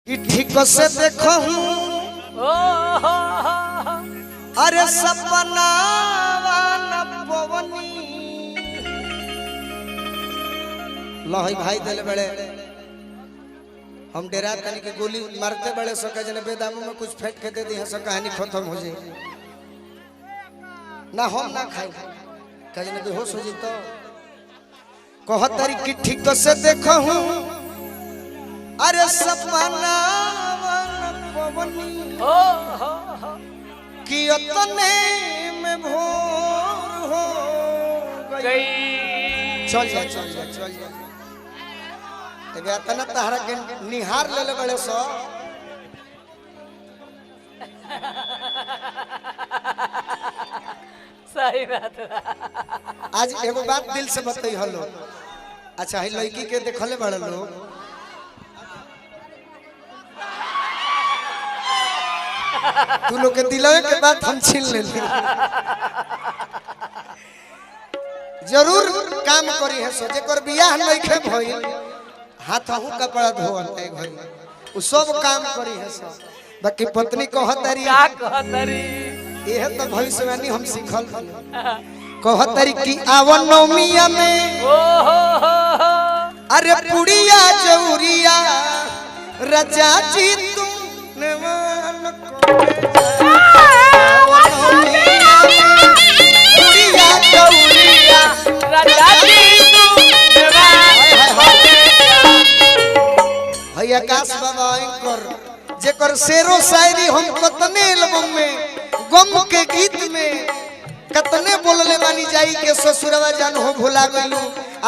कि ठीक से देखो अरे सपना पवनी लही भाई दिल बड़े हम डेरा तनी के गोली मारते बड़े सो कह जने बेदामू में कुछ फेंक के दे दी है सो कहानी खत्म हो जाए ना हम ना खाई कह जने बेहोश हो जी तो कह तरी कि ठीक से देखो अरे सपना पवनी कि उतने में भोर हो गई। चल जा तबे तना तहरा के निहार ले ले बड़े सो सही बात। आज एगो बात दिल से बताई हलो। अच्छा है लड़की के देखले बड़े लोग तू लोग के दिलवे के बात हम छीन ले जरूर काम करी है सो जेकर बियाह नइखे भइल हाथहु कपड़ा धोवल है भइल उ सब काम करी है सो बाकी पत्नी कहतरी का कहतरी यह तो भविष्यवाणी हम सीखल कहतरी कि आवन नवमिया में अरे पुड़िया जौरिया रजा जी तू नेवान पुड़िया जौरिया राजा जी तू भैया आकाश बाबा कर जेकर शेरो शायरी हम कतने एल्बम में गम के गीत में कतने बोलले मानी जाई के ससुरवा जान हो भुला गइलू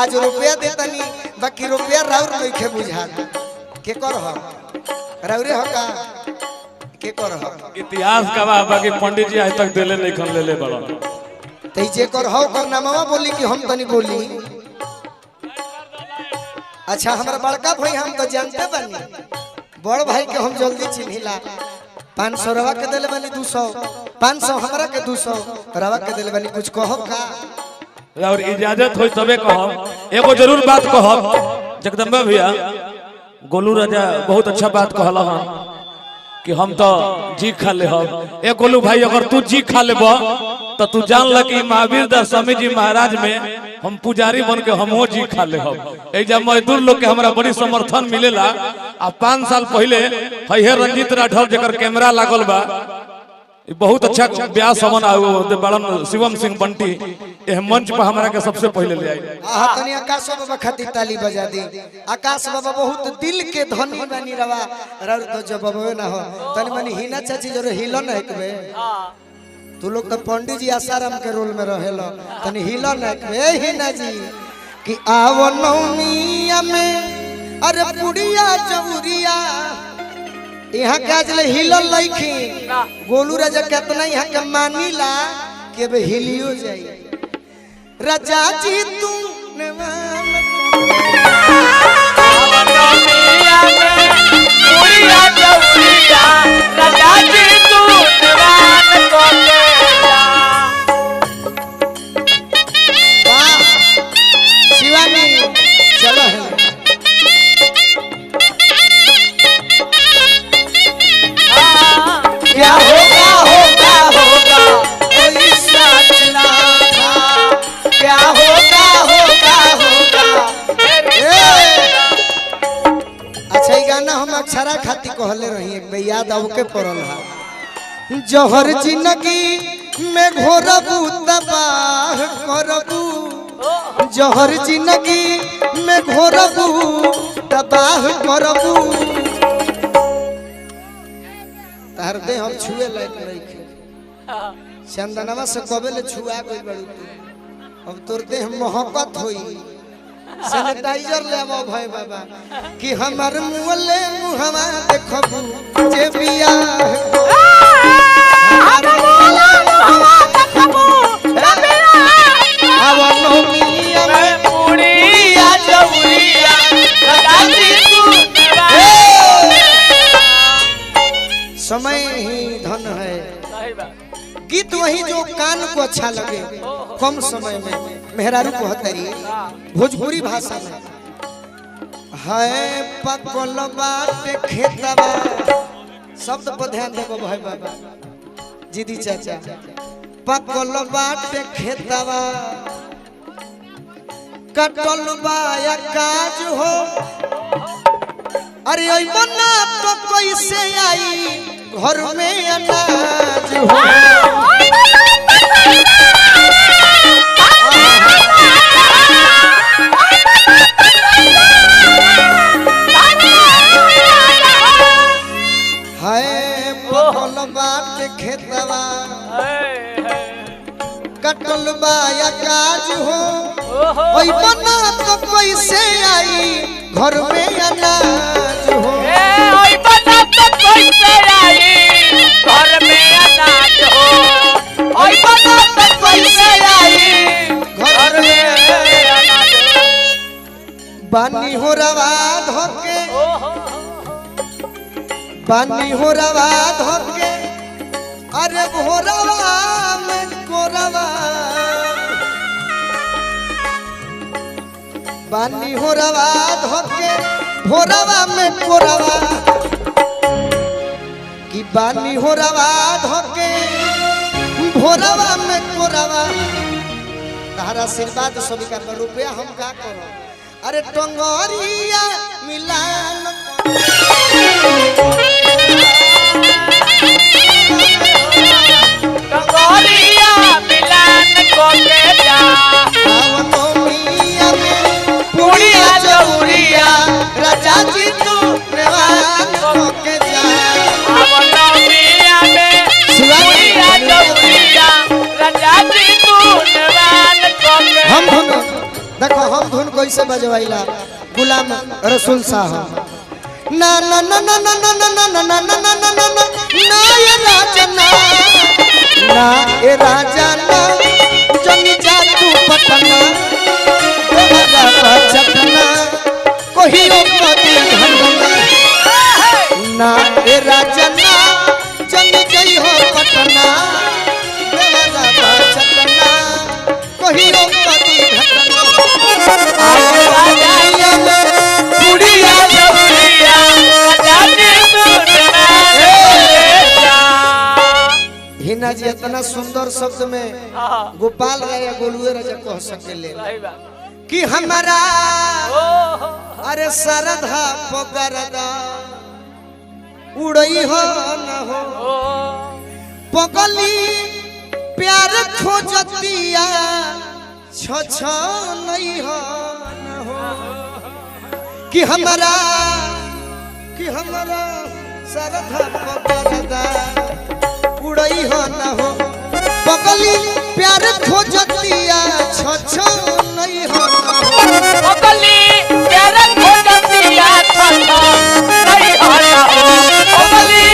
आज रुपया देतनी बाकी रुपया राउर नइखे बुझा के कर ह राउरे ह का के कर ह इतिहास गवाह बाकी पंडित जी आज तक देले नहीं खन लेले बड़ा तई जे कर ह कर नामवा बोली कि हम तनी बोली। अच्छा हमरा बड़का भाई हम तो जानते बानी बड़ भाई के हम जल्दी चिन्हिला 500 रवा के देले बानी 200 500 हमरा के 200 रवा के देले बानी कुछ कहब का और इजाजत होई तबे कहब एगो जरूर बात कहब जगदम्बा भैया गोलू राजा बहुत अच्छा बात कहला हन कि हम तो जी खा ले हब ए गोलू भाई अगर तू जी खा लेब तो तू जान ल कि महावीर दास स्वामी जी महाराज में हम पुजारी बन के हमो जी खा ले हब ए जब मजदूर लोग के हमरा बड़ी समर्थन मिलेला आ 5 साल पहले है रंजीत राठौर जेकर कैमरा लागल बा बहुत अच्छा ब्यास हमन आउ बड़न शिवम सिंह बंटी ए मंच पर हमरा के सबसे पहले ले आई आहा तनी आकाश बाबा खातिर ताली बजा दी। आकाश बाबा बहुत दिल के धनी बानी रवा रर तो जवाबवे ना हो तनी मनी हिना चाची जरे हिलो ना एकबे तू लोग तो पंडित जी आसाराम के रोल में रहेलो तनी हिलो ना एकबे हिना जी कि आवो नवमिया में अरे पुड़िया जौरिया यहाँ के आज ले हिलल लइखी गोलू राजा कितना यहाँ के मानीला के बे हिलियो जाई राजा जी तू नेवान नवमिया में पुड़िया जौरिया राजा जी तू नेवान कोटेला। वाह शिवानी चलो है क्या होगा होगा होगा कोई सच ना था क्या होगा होगा होगा अच्छा ये गाना हम अक्षरा खाती कहले रही एक बे याद आव के पड़ल है जहर जिंदगी में घोरबू तबाह करबू जहर जिंदगी में घोरबू तबाह करबू तार दे हम छुए लायक नहीं चंदनवा से कबे ले छुआ गई बड़ी तू अब तोर देह मोहब्बत होई सैनिटाइजर ले आवो भाई बाबा कि हमर मुहले मुहवा देखबू जे बिया हमर मुहले मुहवा देखबू जे बिया आवो नवमिया में पुड़िया जौरिया राजा जी तू समय ही धन है। सही बात। गीत वही जो कान को अच्छा लगे कम समय में मेहरारू को हतरी भोजपुरी भाषा में है पकल बाट खेतवा शब्द पर ध्यान देबो भाई बाबा जीदी चाचा पकल बाट खेतवा कटल बाया काज हो अरे ओई मना तो कैसे आई घर में अनाज हो पकल बाट खेतवा कटल बाया काज हो ओई बना तो कैसे आई घर में अनाज हो ओई बना तो कैसे आई घर में अनाज हो ओई बना तो कैसे आई घर में अनाज बानी हो रवा धोके बानी हो रवा धोके अरे भोरवा में कोरवा बानी हो रवा धोके भोरवा में कोरवा कि बानी हो रवा धोके भोरवा में कोरवा तारा आशीर्वाद स्वीकार कर रुपया हम का करो अरे टंगरिया मिलान टंगरिया मिलान कोके जा रावणोमिया में पुड़िया जौरिया राजा जी तू नेवान कोके जा रावणोमिया में पुड़िया जौरिया राजा जी तू नेवान कोके हम धुन देखो हम धुन कैसे बजवाइला गुलाम रसूल साहब ना ना ना ना ना ना ना ना ना ना ना ना ना ना ये राजा ना ना ये राजा ना जंग जा तू पटना तेरा बचपना कोई मती घंटा ना ये राजा ना जंग जई हो पटना तेरा बचपना कोई मती घंटा हिना जी इतना सुंदर शब्द में गोपाल राय गोलुए राजा कह सकेले कि हमारा अरे सरधा पगरदा उड़ई हो न हो पगली प्यार खोजतिया छ नहीं हो न हो कि हमारा सरधा पगरदा उड़ई हो न हो पगली प्यार खोजतिया छ नहीं हो न हो पगली प्यार खोजतिया छ नहीं हो न हो पगली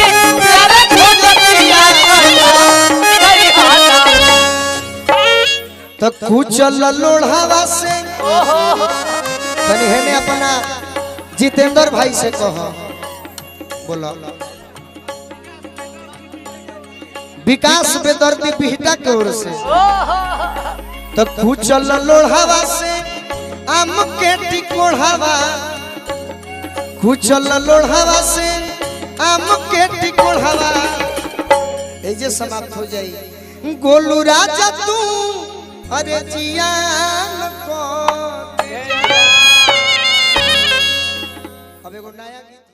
प्यार खोजतिया छ नहीं हो न तो कुचल लोढ़ावा से तनी हेने अपना जितेंद्र भाई से कहो बोलो विकास बेदर्दी बिहटा के ओर से तो कुचल लोढ़ावा से आम के टिकोढ़ावा कुचल लोढ़ावा से आम के टिकोढ़ावा ए जे समाप्त हो जाई गोलू राजा तू अरे जियान को अब एगो नया गीत